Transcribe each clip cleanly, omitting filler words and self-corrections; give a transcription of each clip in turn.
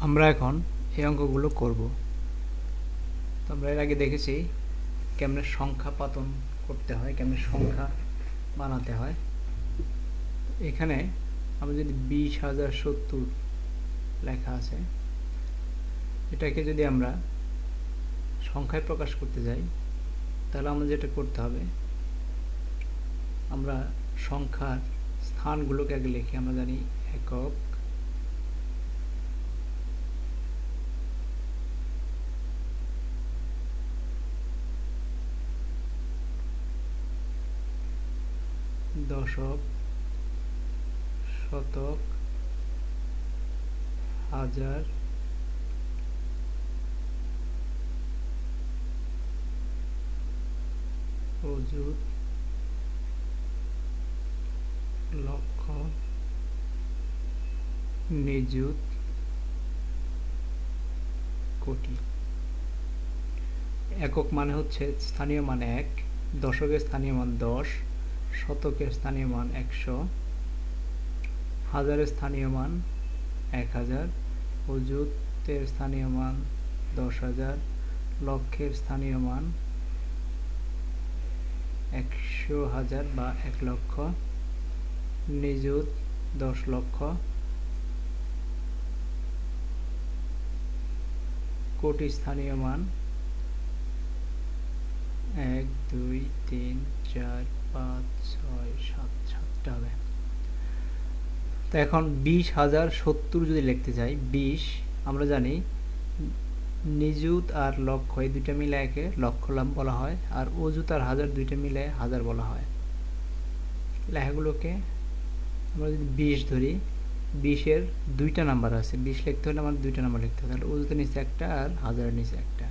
আমরা এখন এই অঙ্কগুলো করব। তো আমরা এর আগে দেখেছি কেমনে সংখ্যা পাতন করতে হয়, কেমনে সংখ্যা বানাতে হয়। এখানে আমরা যদি 20,070 লেখা আছে, এটাকে যদি আমরা সংখ্যায় প্রকাশ করতে যাই, তাহলে আমরা যেটা করতে হবে, আমরা সংখ্যার স্থানগুলোকে আগে লিখি। আমরা জানি একক, দশক, শতক, হাজার, অযুত, লক্ষ, নিযুত, কোটি। একক মানে হচ্ছে স্থানীয় মান 1, দশকের স্থানীয় মান 10, শতকের স্থানীয় মান 100, হাজারের স্থানীয় মান 1000, অযুতের স্থানীয় মান 10,000, লক্ষের স্থানীয় মান 100,000 বা 1 লক্ষ, নিযুত 10 লক্ষ, কোটি স্থানীয় মান 1 2 3 4 5 6 7 7টা হবে। তো এখন 20,070 যদি লিখতে চাই, 20 আমরা জানি নিযুত আর লক্ষ এই দুইটা মিলে একে লক্ষ বলা হয়, আর অযুত আর হাজার দুইটা মিলে হাজার বলা হয়। লেখাগুলোকে আমরা যদি 20 ধরি, 20-এর দুইটা নাম্বার আছে, 20 লিখতে হলে আমার দুইটা নাম্বার লিখতে হবে, তাহলে অযুতের নিচে একটা আর হাজারের নিচে একটা।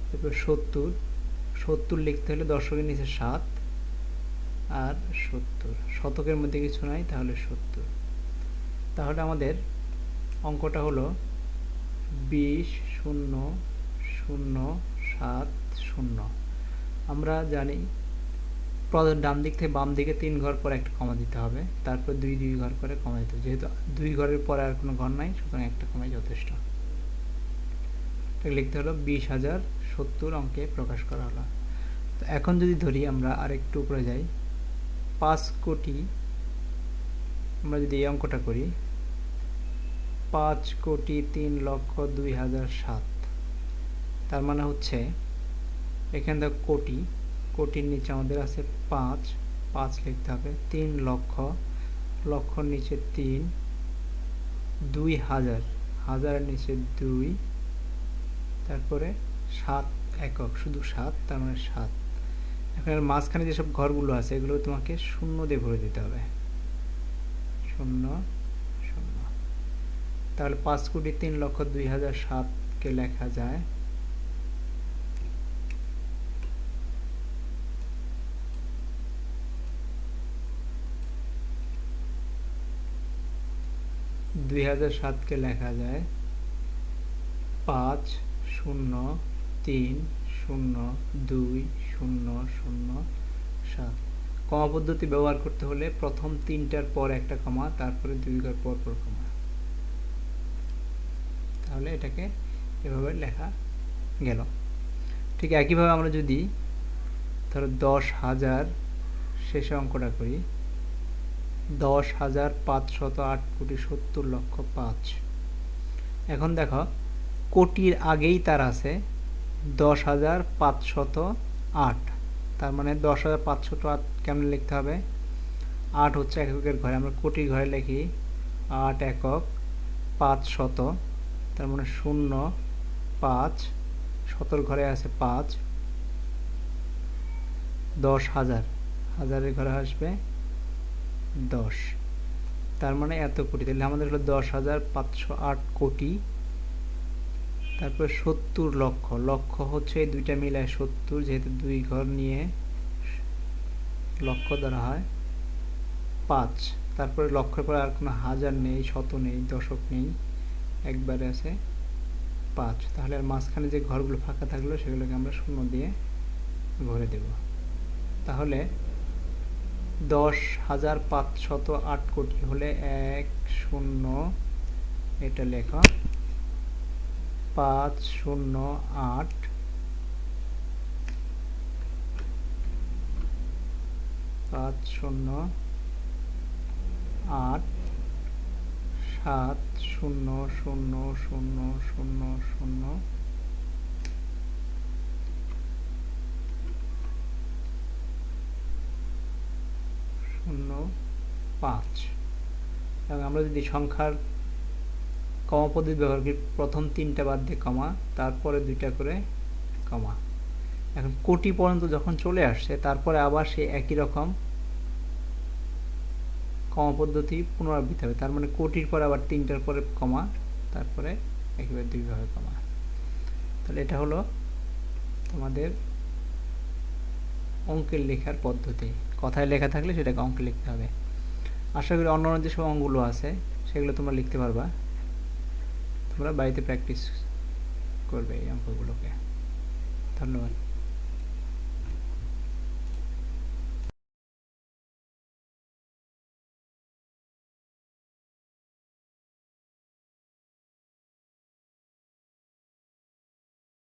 তারপর 70 লিখতে হলে দশকের নিচে 7 আর 70, শতকের মধ্যে কিছু নাই, তাহলে 70। তাহলে আমাদের অঙ্কটা হলো 20,0,0,7,0। আমরা জানি ডান দিক থেকে বাম দিকে 3 ঘর পরে একটা কমা দিতে হবে, তারপর 2 ঘর করে কমা দিতে হবে। যেহেতু 2 ঘরের পরে আর কোনো ঘর নাই, সুতরাং একটা কমাই যথেষ্ট। এটা লিখতে হলো 20,070 অঙ্কে প্রকাশ করা হলো। তো এখন যদি ধরি আমরা আরেকটু উপরে যাই, 5 কোটি, আমরা যদি এই অঙ্কটা করি, 5,03,02,007, তার মানে হচ্ছে এখানে দেখো কোটি, কোটির নিচে আমাদের আছে 5 লিখতে হবে, 3 লক্ষ, লক্ষর নিচে 3, 2,000, হাজারের নিচে 2, তারপরে 7 একক, শুধু 7, তার মানে 7। এখন মাঝখানে যেসব ঘরগুলো আছে এগুলো তোমাকে শূন্য দিয়ে ভরে দিতে হবে, 0 0। তাহলে 5,03,02,007 কে লেখা যায় 2007 কে লেখা যায় 5,0,3,0,2,0,0,7। কমা পদ্ধতি ব্যবহার করতে হলে প্রথম 3টার পর একটা কমা, তারপরে 2 ঘর পর পর কমা। তাহলে এটাকে এভাবে লেখা গেল। ঠিক একইভাবে আমরা যদি ধরো 10,000 শেষে অঙ্কটা করি, 10,508,70,05,। এখন দেখো কোটির আগেই তার আছে 10,508, তার মানে 10,508 কেমন লিখতে হবে, 8 হচ্ছে এককের ঘরে, আমরা কোটির ঘরে লিখি 8 একক 500, তার মানে 0 5, শতর ঘরে আছে 5, 10,000, হাজারের ঘরে আসবে 10, তার মানে এত কোটি। তাহলে আমাদের হলো 10,508 কোটি। তারপর 70 লক্ষ, লক্ষ হচ্ছে এই দুইটা মিলায় 70, যেহেতু 2 ঘর নিয়ে লক্ষ ধরা হয় 5, তারপরে লক্ষের পরে আর কোনো হাজার নেই, শত নেই, দশক নেই, একবারে আছে 5। তাহলে আর মাঝখানে যে ঘরগুলো ফাঁকা থাকলো সেগুলোকে আমরা শূন্য দিয়ে ভরে দেব। তাহলে 10,508 কোটি হলে 1 0, এটা লেখা 508 508 7000000 5 এবং আমরা যদি সংখ্যার কমা পদ্ধতি ব্যবহার করি, প্রথম 3টা বাদ দিয়ে কমা, তারপরে 2টা করে কমা। এখন কোটি পর্যন্ত যখন চলে আসছে, তারপরে আবার সেই একই রকম কমা পদ্ধতি পুনরাবৃত্তি হবে। তার মানে কোটির পরে আবার 3টার পরে কমা, তারপরে একইভাবে 2ভাবে কমা। তাহলে এটা হলো তোমাদের অঙ্কের লেখার পদ্ধতি। কথায় লেখা থাকলে সেটাকে অঙ্কে লিখতে হবে। আশা করি অন্যান্য যেসব অঙ্কগুলো আছে সেগুলো তোমরা লিখতে পারবা। তোমরা বাড়িতে প্র্যাকটিস করবে এই অঙ্কগুলোকে। ধন্যবাদ।